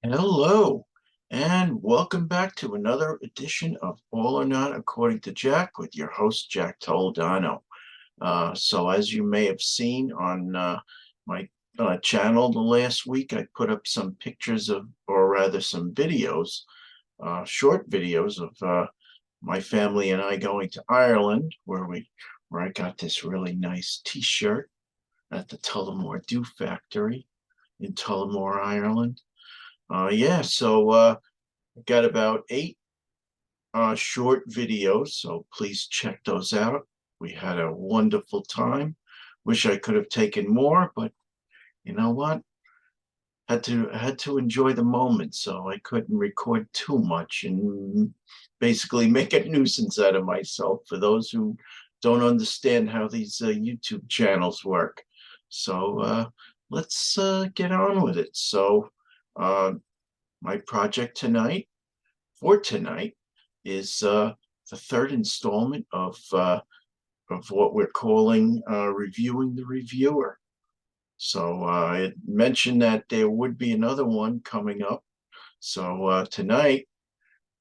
Hello, and welcome back to another edition of All or Not According to Jack with your host, Jack Toledano. So, as you may have seen on my channel the last week, I put up some pictures of, or rather, some videos, short videos of my family and I going to Ireland, where I got this really nice T-shirt at the Tullamore Dew Factory in Tullamore, Ireland. Yeah, so I've got about eight short videos, so please check those out. We had a wonderful time. Wish I could have taken more, but you know what? Had to enjoy the moment, so I couldn't record too much and basically make a nuisance out of myself for those who don't understand how these YouTube channels work. So let's get on with it. So uh, my project tonight is the third installment of what we're calling reviewing the reviewer. So I mentioned that there would be another one coming up. So tonight,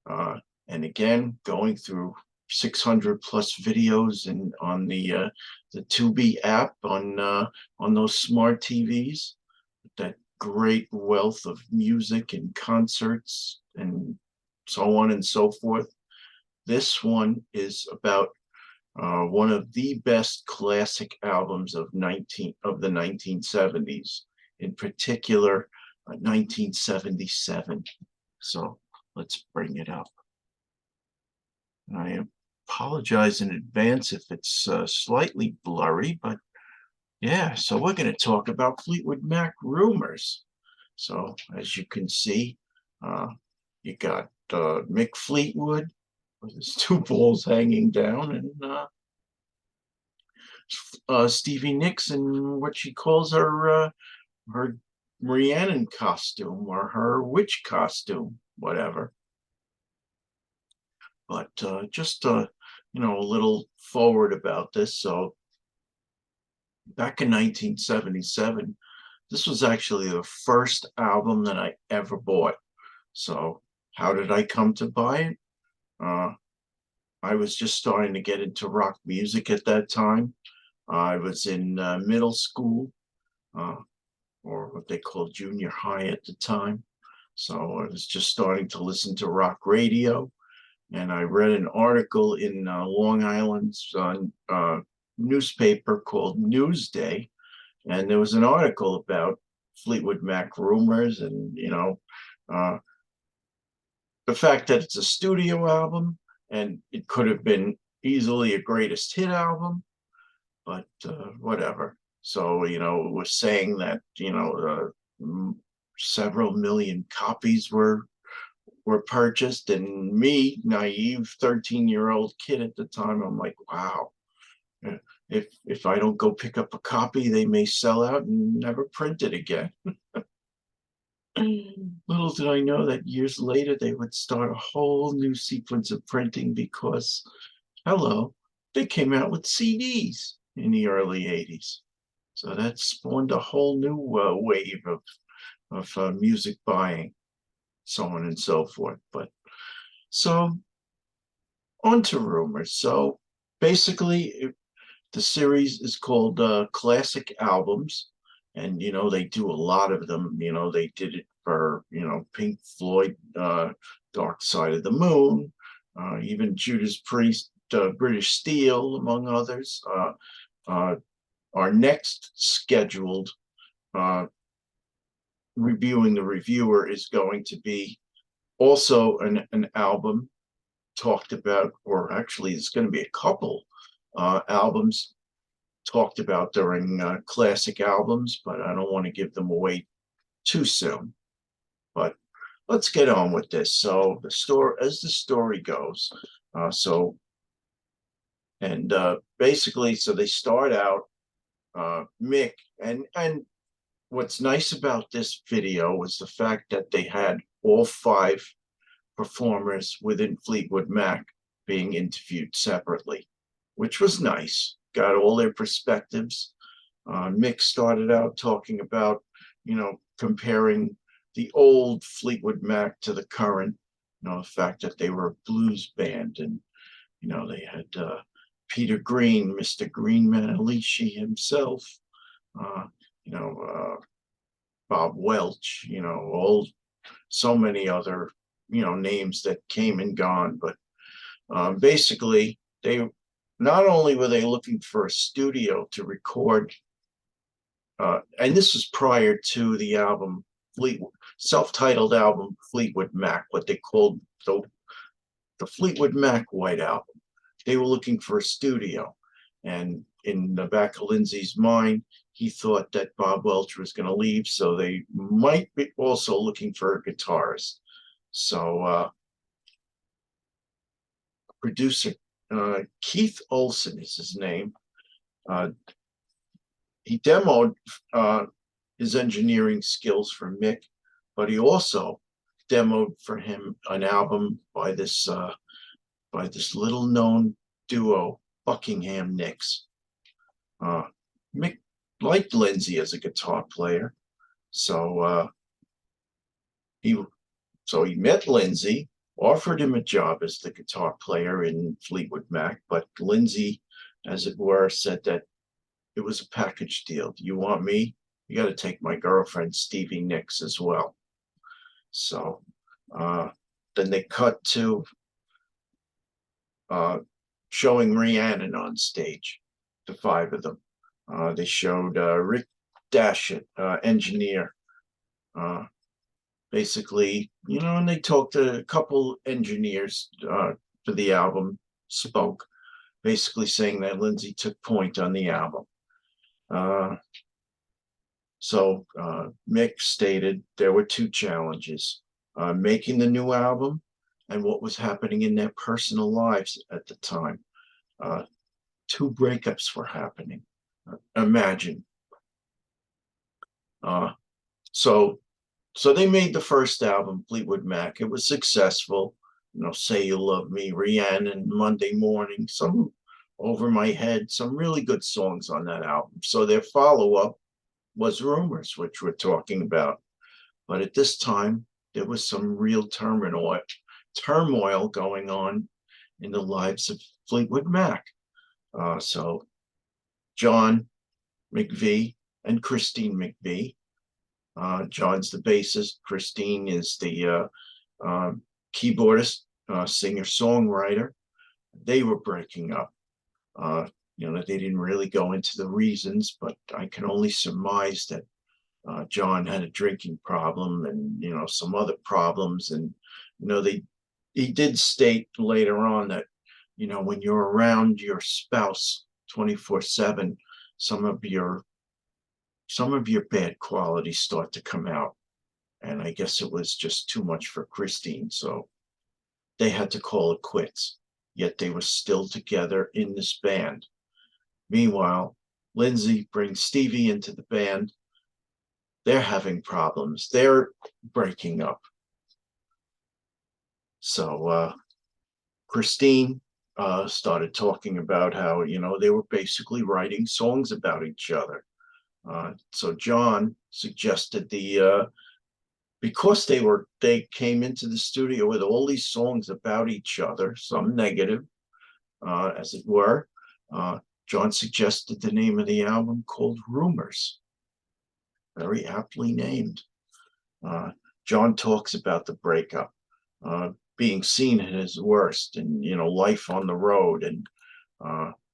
uh, and again, going through 600 plus videos and on the Tubi app on those smart TVs, that great wealth of music and concerts and so on and so forth. This one is about one of the best classic albums of the 1970s, in particular 1977. So let's bring it up. I apologize in advance if it's slightly blurry, but yeah. So we're going to talk about Fleetwood Mac Rumors. So as you can see, uh, you got Mick Fleetwood with his two balls hanging down, and Stevie Nicks in what she calls her Rhiannon costume or her witch costume, whatever. But just a little forward about this. So back in 1977, this was actually the first album that I ever bought. So how did I come to buy it? Uh, I was just starting to get into rock music at that time. I was in middle school, uh, or what they called junior high at the time. So I was just starting to listen to rock radio, and I read an article in Long Island's newspaper called Newsday, and there was an article about Fleetwood Mac rumors, and uh, the fact that it's a studio album and it could have been easily a greatest hit album, but whatever. So it was saying that several million copies were purchased, and me, naive 13-year-old kid at the time, I'm like, wow. If I don't go pick up a copy, they may sell out and never print it again. Little did I know that years later they would start a whole new sequence of printing because, hello, they came out with CDs in the early 80s. So that spawned a whole new wave of music buying, so on and so forth. But so on to rumors. So basically, the series is called Classic Albums, and they do a lot of them. They did it for Pink Floyd, Dark Side of the Moon, even Judas Priest, British Steel, among others. Uh, our next scheduled uh, reviewing the reviewer is going to be also an album talked about, or actually, it's going to be a couple albums talked about during classic albums, but I don't want to give them away too soon. But let's get on with this. So the story goes, so and basically, so they start out, Mick, and what's nice about this video was the fact that they had all five performers within Fleetwood Mac being interviewed separately, which was nice. Got all their perspectives. Mick started out talking about, comparing the old Fleetwood Mac to the current. The fact that they were a blues band, and they had Peter Green, Mr. Green Manalishi himself, uh, you know, Bob Welch, all so many other names that came and gone. But basically, they not only were they looking for a studio to record, and this was prior to the album Fleetwood, self-titled album Fleetwood Mac, what they called the Fleetwood Mac White Album. They were looking for a studio, and in the back of Lindsay's mind, he thought that Bob Welch was going to leave, so they might be also looking for a guitarist. So producer Keith Olsen is his name. He demoed his engineering skills for Mick, but he also demoed for him an album by this little known duo, Buckingham Nicks. Mick liked Lindsay as a guitar player, so he met Lindsay, offered him a job as the guitar player in Fleetwood Mac, but Lindsay, as it were, said that it was a package deal. Do you want me? You got to take my girlfriend, Stevie Nicks, as well. So then they cut to showing Rhiannon on stage, the five of them. They showed Rick Dashett, engineer, basically, and they talked to a couple engineers for the album, spoke, basically saying that Lindsay took point on the album. So Mick stated there were two challenges, making the new album and what was happening in their personal lives at the time. Two breakups were happening. Imagine. So they made the first album, Fleetwood Mac. It was successful. Say You Love Me, Rhiannon, Monday Morning, some Over My Head, some really good songs on that album. So their follow-up was Rumours, which we're talking about. But at this time, there was some real turmoil going on in the lives of Fleetwood Mac. So John McVie and Christine McVie. John's the bassist. Christine is the keyboardist, singer-songwriter. They were breaking up. They didn't really go into the reasons, but I can only surmise that John had a drinking problem and some other problems, and he did state later on that when you're around your spouse 24/7, some of your bad qualities start to come out, and I guess it was just too much for Christine, so they had to call it quits. Yet they were still together in this band. Meanwhile, Lindsay brings Stevie into the band. They're having problems. They're breaking up. So Christine started talking about how, they were basically writing songs about each other. So John suggested because they came into the studio with all these songs about each other, some negative, as it were. John suggested the name of the album called Rumours. Very aptly named. John talks about the breakup, being seen at his worst, and life on the road. And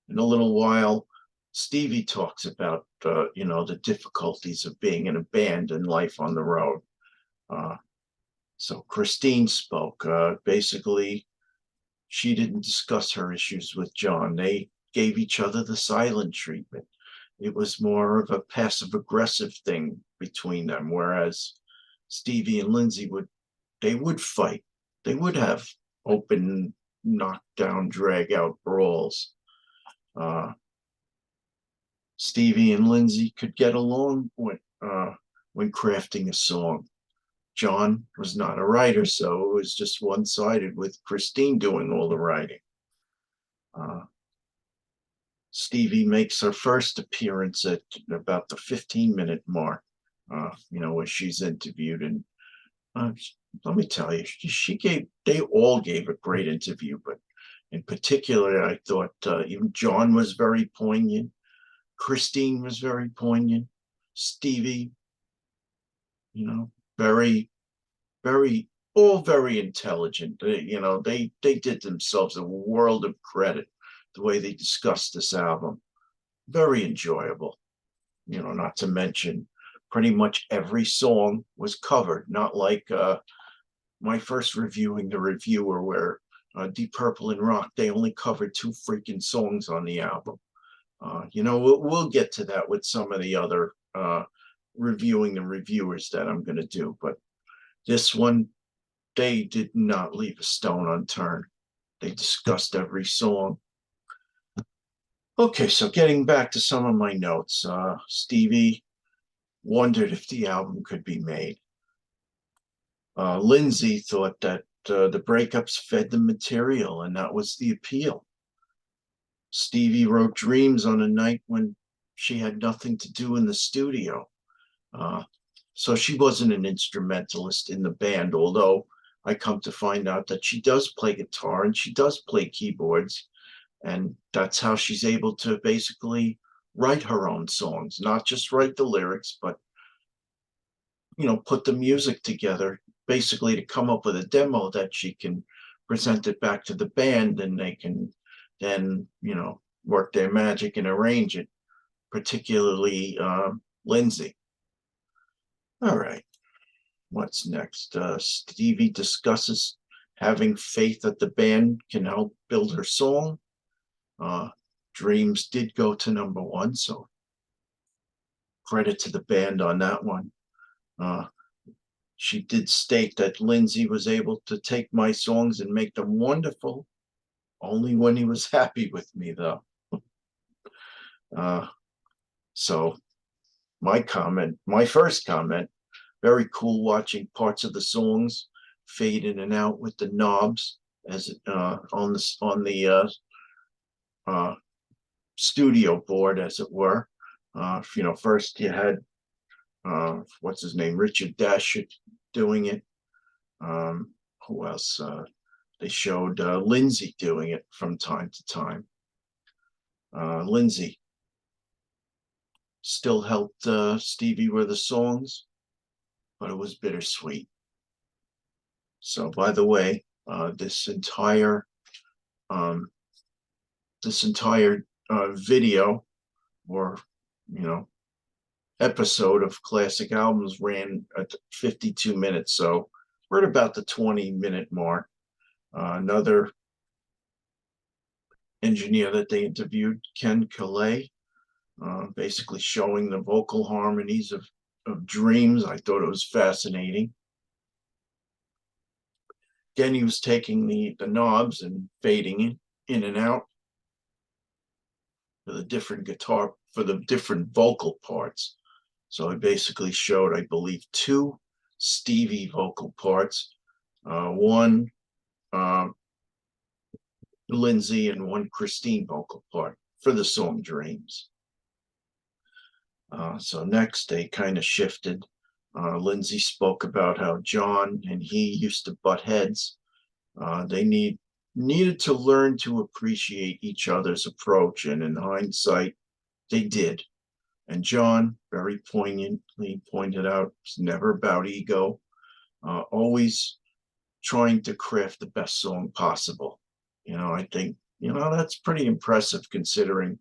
in a little while, Stevie talks about the difficulties of being in a band and life on the road. So Christine spoke. Basically, she didn't discuss her issues with John. They gave each other the silent treatment. It was more of a passive-aggressive thing between them, whereas Stevie and Lindsay would fight. They would have open, knockdown, drag-out brawls. Stevie and Lindsay could get along when crafting a song. John was not a writer, so it was just one-sided with Christine doing all the writing. Stevie makes her first appearance at about the 15-minute mark, where she's interviewed, and Uh, Let me tell you, they all gave a great interview, but in particular, I thought even John was very poignant. Christine was very poignant. Stevie, very, very, all very intelligent. They did themselves a world of credit the way they discussed this album. Very enjoyable. Not to mention pretty much every song was covered, not like my first reviewing the reviewer where Deep Purple and Rock, they only covered two freaking songs on the album. We'll get to that with some of the other reviewing the reviewers that I'm going to do, but this one, they did not leave a stone unturned. They discussed every song. Okay, so getting back to some of my notes, Stevie wondered if the album could be made. Lindsay thought that the breakups fed the material, and that was the appeal. Stevie wrote Dreams on a night when she had nothing to do in the studio. Uh, so she wasn't an instrumentalist in the band, although I come to find out that she does play guitar and she does play keyboards. And that's how she's able to basically write her own songs, not just write the lyrics, but put the music together basically to come up with a demo that she can present it back to the band, and they can then work their magic and arrange it, particularly Lindsay. All right, what's next? Stevie discusses having faith that the band can help build her song. Dreams did go to #1, so credit to the band on that one. She did state that Lindsay was able to take my songs and make them wonderful, only when he was happy with me, though. So my first comment, very cool watching parts of the songs fade in and out with the knobs as on the studio board, as it were. First you had what's his name, Richard Dashut doing it. Who else? They showed Lindsay doing it from time to time. Lindsay still helped Stevie with the songs, but it was bittersweet. So, by the way, this entire video, or episode of Classic Albums, ran at 52 minutes. So we're at about the 20-minute mark. Another engineer that they interviewed, Ken Calais, basically showing the vocal harmonies of Dreams. I thought it was fascinating. Again, he was taking the knobs and fading it in and out for the different vocal parts. So I basically showed, I believe, two Stevie vocal parts, one Lindsay and one Christine vocal part for the song Dreams. So next they kind of shifted. Lindsay spoke about how John and he used to butt heads. They needed to learn to appreciate each other's approach, and in hindsight, they did. And John very poignantly pointed out it's never about ego, always trying to craft the best song possible. I think, that's pretty impressive considering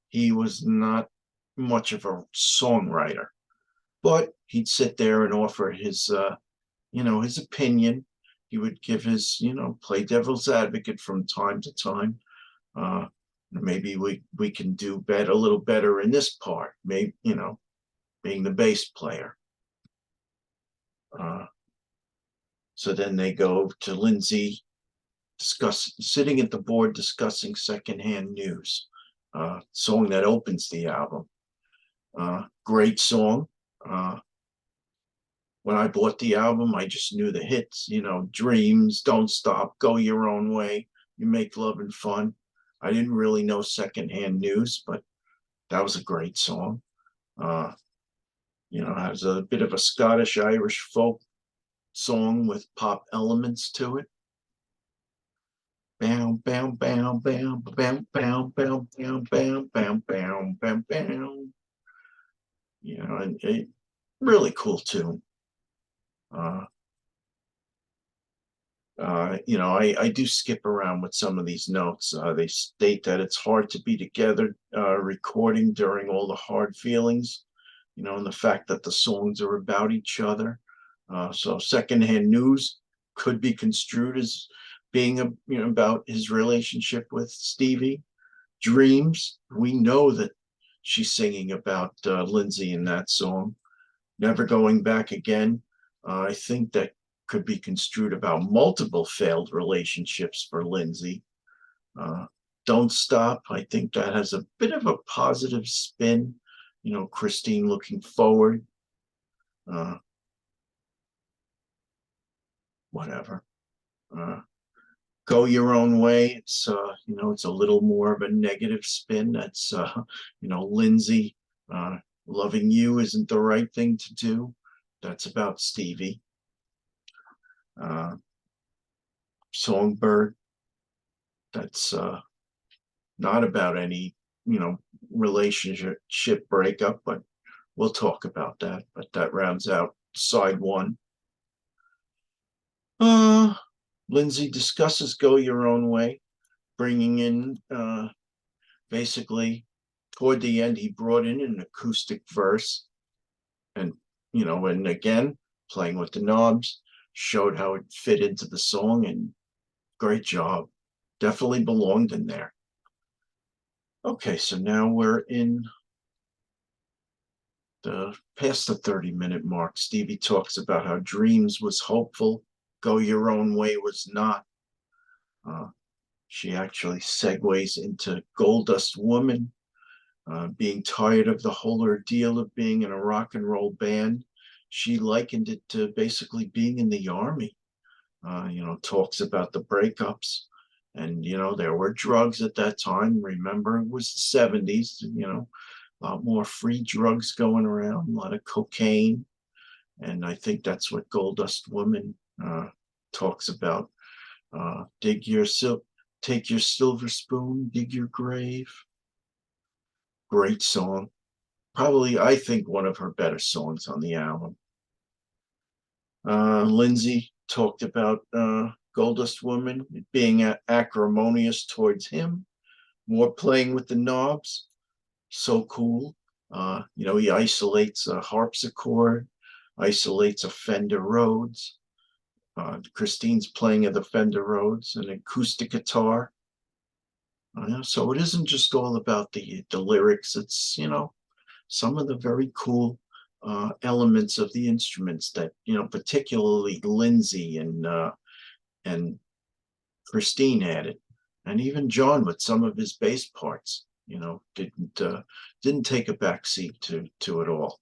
he was not much of a songwriter, but he'd sit there and offer his, his opinion. He would give his, play devil's advocate from time to time. Maybe we can do a little better in this part. Maybe, being the bass player. So then they go to Lindsay sitting at the board discussing Secondhand News, song that opens the album. Great song. When I bought the album, I just knew the hits, Dreams, Don't Stop, Go Your Own Way, You Make Love and Fun. I didn't really know Secondhand News, but that was a great song. Has a bit of a Scottish Irish folk song with pop elements to it. Bam, bam, bam, bam, bam, bam, bam, bam, bam, bam, bam, bam, bam. And a really cool tune. Uh, I do skip around with some of these notes. They state that it's hard to be together recording during all the hard feelings, and the fact that the songs are about each other. So secondhand news could be construed as being about his relationship with Stevie. Dreams, we know that she's singing about Lindsay in that song. Never Going Back Again. I think that could be construed about multiple failed relationships for Lindsay. Uh, Don't Stop. I think that has a bit of a positive spin. Christine looking forward. Uh, Whatever. Uh, Go Your Own Way. It's a little more of a negative spin. That's Lindsay uh, loving you isn't the right thing to do. That's about Stevie. Uh, Songbird. That's not about any relationship breakup, but we'll talk about that. But that rounds out side one. Uh, Lindsay discusses Go Your Own Way, bringing in basically toward the end, he brought in an acoustic verse and, and again, playing with the knobs, showed how it fit into the song and great job. Definitely belonged in there. Okay, so now we're in the past the 30-minute mark. Stevie talks about how Dreams was hopeful, Go Your Own Way was not. Uh, she actually segues into Gold Dust Woman, being tired of the whole ordeal of being in a rock and roll band. She likened it to basically being in the army. Talks about the breakups. And, there were drugs at that time. Remember, it was the 70s, a lot more free drugs going around, a lot of cocaine. And I think that's what Gold Dust Woman talks about. Dig your take your silver spoon, dig your grave. Great song. Probably, I think, one of her better songs on the album. Lindsay talked about Gold Dust Woman being acrimonious towards him, more playing with the knobs. So cool. He isolates a harpsichord, isolates a Fender Rhodes. Christine's playing of the Fender Rhodes, an acoustic guitar. So it isn't just all about the lyrics. It's some of the very cool elements of the instruments that particularly Lindsay and Christine added, and even John with some of his bass parts. Didn't take a back seat to it all.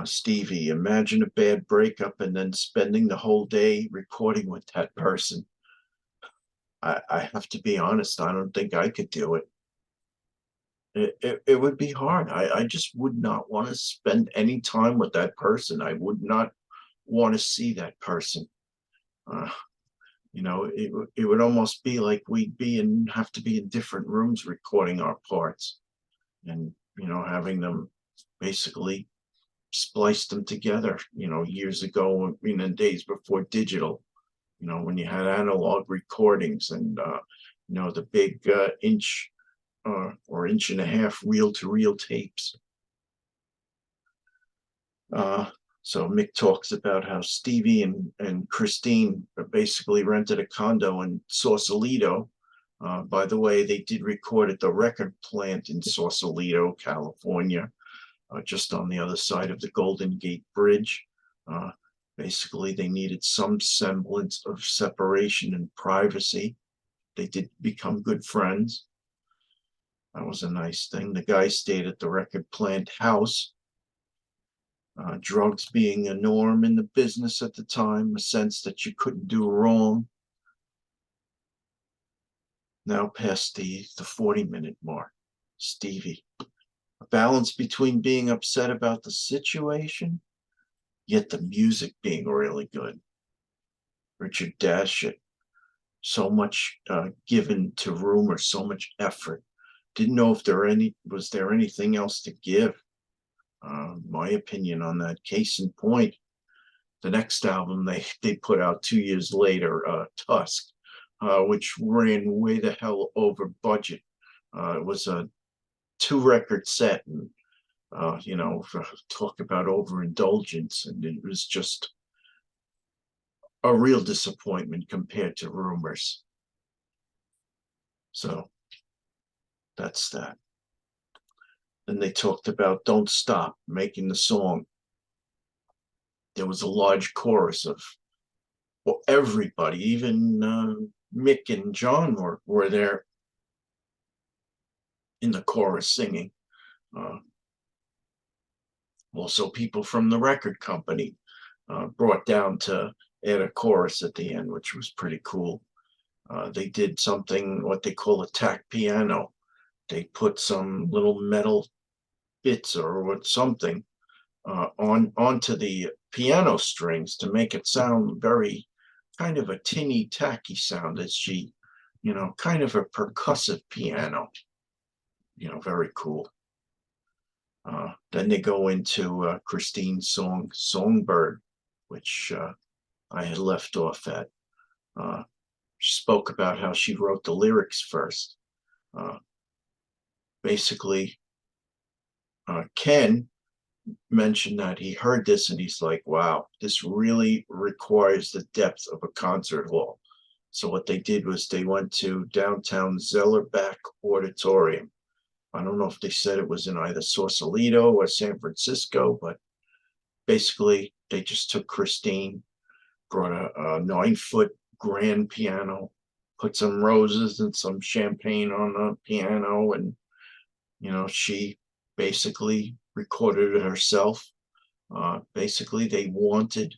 Stevie, imagine a bad breakup and then spending the whole day recording with that person. I have to be honest, I don't think I could do it. It would be hard. I just would not want to spend any time with that person. I would not want to see that person. Uh, it would almost be like we'd have to be in different rooms recording our parts and, having them basically splice them together, years ago, in the days before digital, when you had analog recordings and, the big inch or inch and a half reel to reel tapes. So Mick talks about how Stevie and Christine basically rented a condo in Sausalito. By the way, they did record at the record plant in Sausalito, California, just on the other side of the Golden Gate Bridge. Uh, Basically, they needed some semblance of separation and privacy. They did become good friends. That was a nice thing. The guy stayed at the record plant house. Drugs being a norm in the business at the time, a sense that you couldn't do wrong. Now past the 40-minute mark. Stevie, a balance between being upset about the situation yet the music being really good. Richard Dashit, so much given to Rumours, so much effort. Didn't know if was there anything else to give. My opinion on that. Case in point, the next album they put out 2 years later, Tusk, which ran way the hell over budget. It was a 2 record set, and talk about overindulgence, and it was just a real disappointment compared to Rumours. So that's that. Then they talked about Don't Stop making the song. There was a large chorus of, well, everybody, even Mick and John were there in the chorus singing. Also, people from the record company brought down to add a chorus at the end, which was pretty cool. They did something, what they call a tack piano. They put some little metal bits or what something onto the piano strings to make it sound very kind of a tinny, tacky sound, as she, kind of a percussive piano. Very cool. Then they go into Christine's song Songbird, which I had left off at. She spoke about how she wrote the lyrics first. Basically, Ken mentioned that he heard this and he's like, wow, this really requires the depth of a concert hall. So what they did was they went to downtown Zellerbach Auditorium. I don't know if they said it was in either Sausalito or San Francisco, but basically they just took Christine, brought a 9-foot grand piano, put some roses and some champagne on the piano, and she basically recorded it herself. Basically, they wanted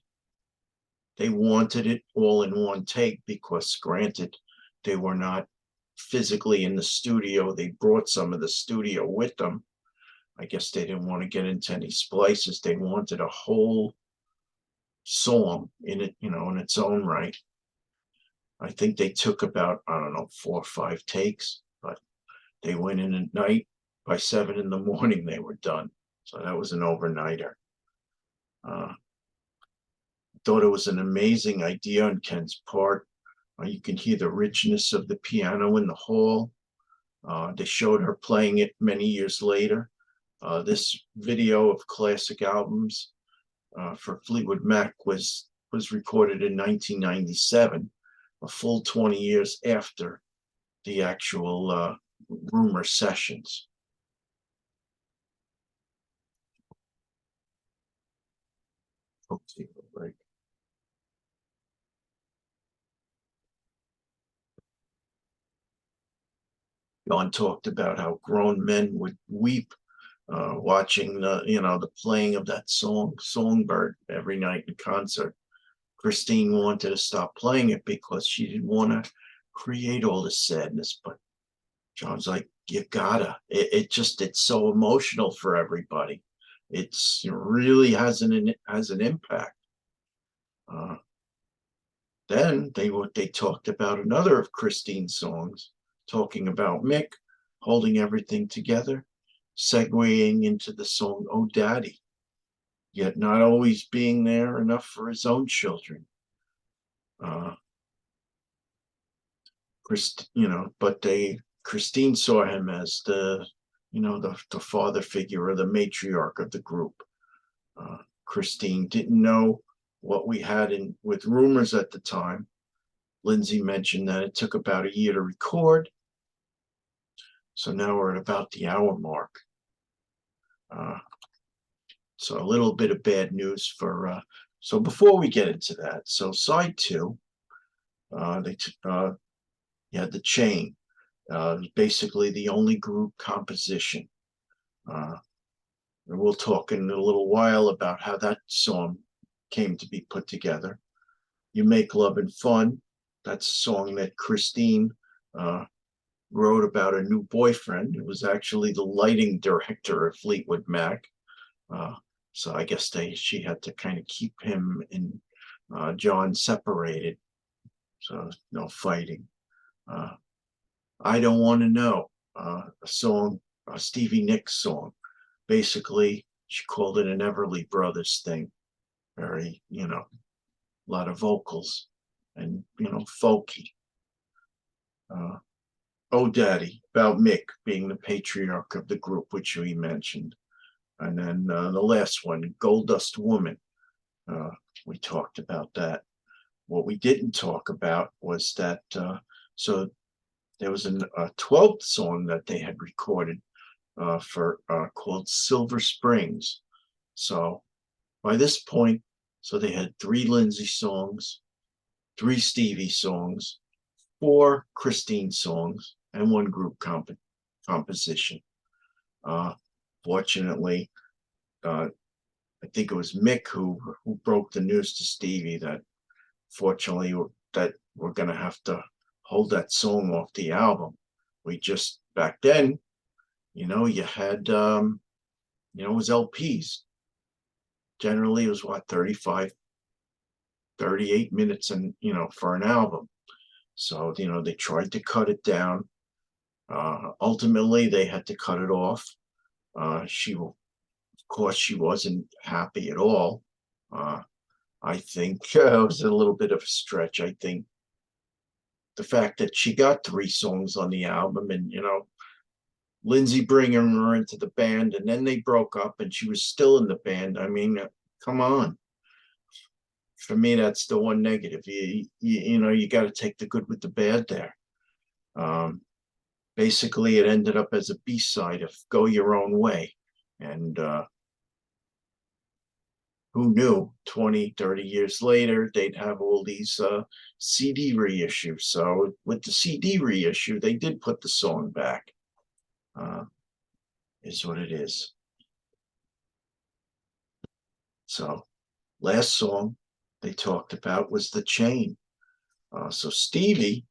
it all in one take because, granted, they were not physically in the studio. They brought some of the studio with them. I guess they didn't want to get into any splices. They wanted a whole song in it, in its own right. I think they took about, I don't know, 4 or 5 takes, but they went in at night. By 7 in the morning, they were done. So that was an overnighter. Thought it was an amazing idea on Ken's part. You can hear the richness of the piano in the hall. They showed her playing it many years later. This video of classic albums for Fleetwood Mac was recorded in 1997, a full 20 years after the actual Rumor sessions. Okay, break. John talked about how grown men would weep watching the playing of that Songbird every night in concert. Christine wanted to stop playing it because she didn't want to create all this sadness, but John's like, you gotta. It's so emotional for everybody. It really has an impact. Then they talked about another of Christine's songs, talking about Mick holding everything together, segueing into the song "Oh Daddy," yet not always being there enough for his own children. But Christine saw him as the father figure or the matriarch of the group. Christine didn't know what we had with Rumours at the time. Lindsay mentioned that it took about a year to record. So now we're at about the hour mark. So a little bit of bad news for. So before we get into that, so side 2, you had the chain, basically the only group composition. And we'll talk in a little while about how that song came to be put together. You Make Love and Fun. That's a song that Christine wrote about a new boyfriend. It was actually the lighting director of Fleetwood Mac. So I guess she had to kind of keep him and John separated, so no fighting. Uh, I don't want to know, a song, a Stevie Nicks song. Basically, she called it an Everly Brothers thing. Very, a lot of vocals and folky. Uh, oh, Daddy, about Mick being the patriarch of the group, which we mentioned. And then the last one, Gold Dust Woman. Uh, we talked about that. What we didn't talk about was that so there was a 12th song that they had recorded for called Silver Springs. So by this point, so they had 3 Lindsay songs, 3 Stevie songs, 4 Christine songs, and 1 group composition. Uh, Fortunately, uh, I think it was Mick who broke the news to Stevie that fortunately that we're gonna have to hold that song off the album. We just back then, you had it was LPs. Generally it was what 35, 38 minutes and for an album. So they tried to cut it down. Ultimately they had to cut it off. Of course she wasn't happy at all. Uh, I think it was a little bit of a stretch. I think the fact that she got 3 songs on the album and Lindsay bringing her into the band and then they broke up and she was still in the band. I mean, come on. For me, that's the one negative. You got to take the good with the bad there. Um, Basically, it ended up as a B-side of Go Your Own Way. And who knew 20, 30 years later, they'd have all these CD reissues. So with the CD reissue, they did put the song back. Uh, is what it is. So last song they talked about was The Chain. So Stevie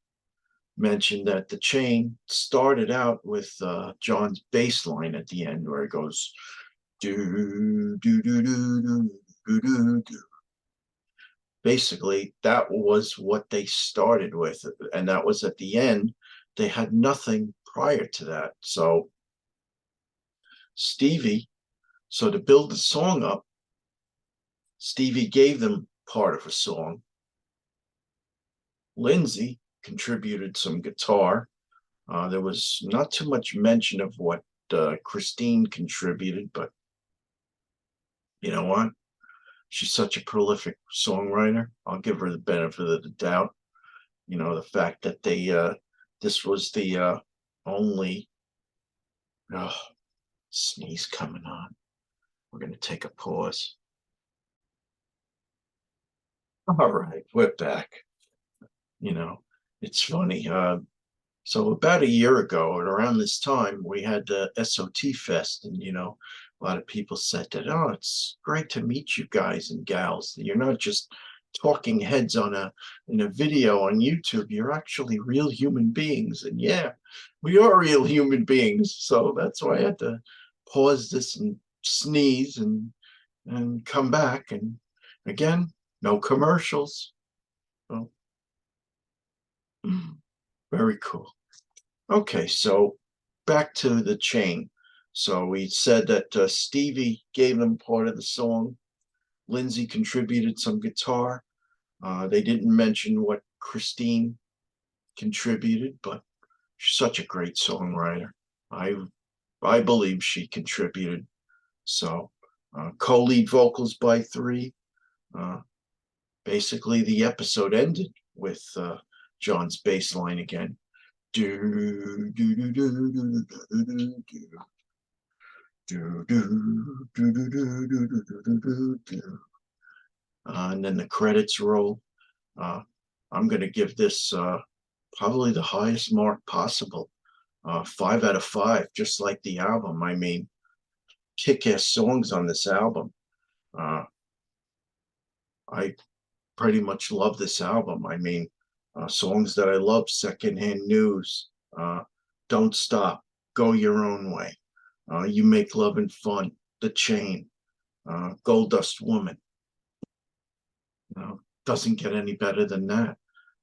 mentioned that The Chain started out with John's bass line at the end where it goes do do do do do do do do. Basically, that was what they started with, and that was at the end. They had nothing prior to that. So Stevie, so to build the song up, Stevie gave them part of a song. Lindsay contributed some guitar. There was not too much mention of what Christine contributed, but you know what? She's such a prolific songwriter. I'll give her the benefit of the doubt. The fact that this was the only oh, sneeze coming on. We're going to take a pause. All right, we're back. It's funny. So about a year ago, and around this time, we had the SOT Fest, and a lot of people said that, oh, it's great to meet you guys and gals. You're not just talking heads in a video on YouTube. You're actually real human beings, and yeah, we are real human beings. So that's why I had to pause this and sneeze and come back. And again, no commercials. So, very cool. Okay, so back to The Chain. So we said that Stevie gave them part of the song. Lindsay contributed some guitar. They didn't mention what Christine contributed, but she's such a great songwriter. I I believe she contributed. So co-lead vocals by 3. Uh, Basically, the episode ended with John's bass line again. Do do do do do do do do do do do do do do do do do. And then the credits roll. I'm going to give this probably the highest mark possible. 5 out of 5, just like the album. I mean, kick-ass songs on this album. Uh, I pretty much love this album. I mean, songs that I love: Secondhand News, Don't Stop, Go Your Own Way, You Make Love and Fun, The Chain. Goldust Woman. Doesn't get any better than that.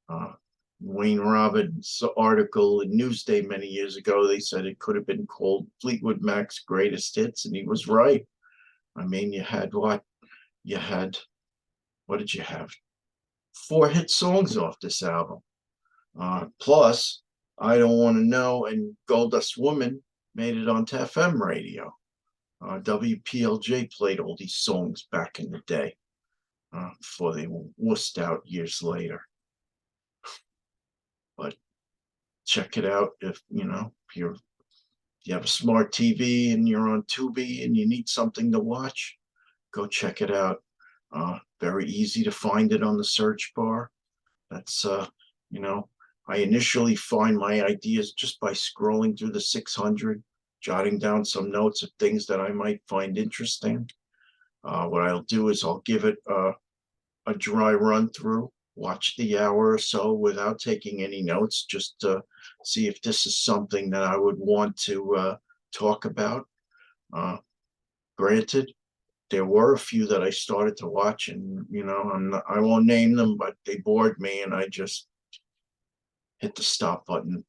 Uh, Wayne Robbins' article in Newsday many years ago, they said it could have been called Fleetwood Mac's greatest hits, and he was right. I mean, you had what? You had, what did you have? 4 hit songs off this album. Plus, I Don't Want to Know and Goldust Woman made it onto FM radio. WPLJ played all these songs back in the day before they were wussed out years later. But check it out if you have a smart TV and you're on Tubi and you need something to watch, go check it out. Very easy to find it on the search bar. That's you know, I initially find my ideas just by scrolling through the 600, jotting down some notes of things that I might find interesting. What I'll do is I'll give it a dry run through, watch the hour or so without taking any notes, just to see if this is something that I would want to talk about. Granted, there were a few that I started to watch, and I won't name them, but they bored me, and I just hit the stop button,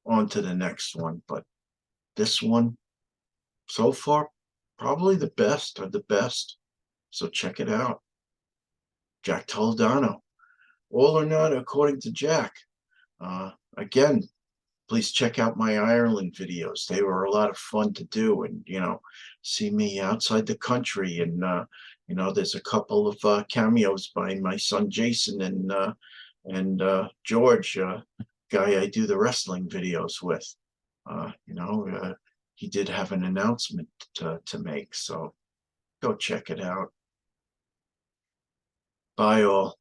on to the next one. But this one, so far, probably the best of the best. So check it out. Jack Toledano. All or Not According to Jack. Again, please check out my Ireland videos. They were a lot of fun to do, and see me outside the country. And there's a couple of cameos by my son Jason and George, guy I do the wrestling videos with. He did have an announcement to make, so go check it out. Bye all.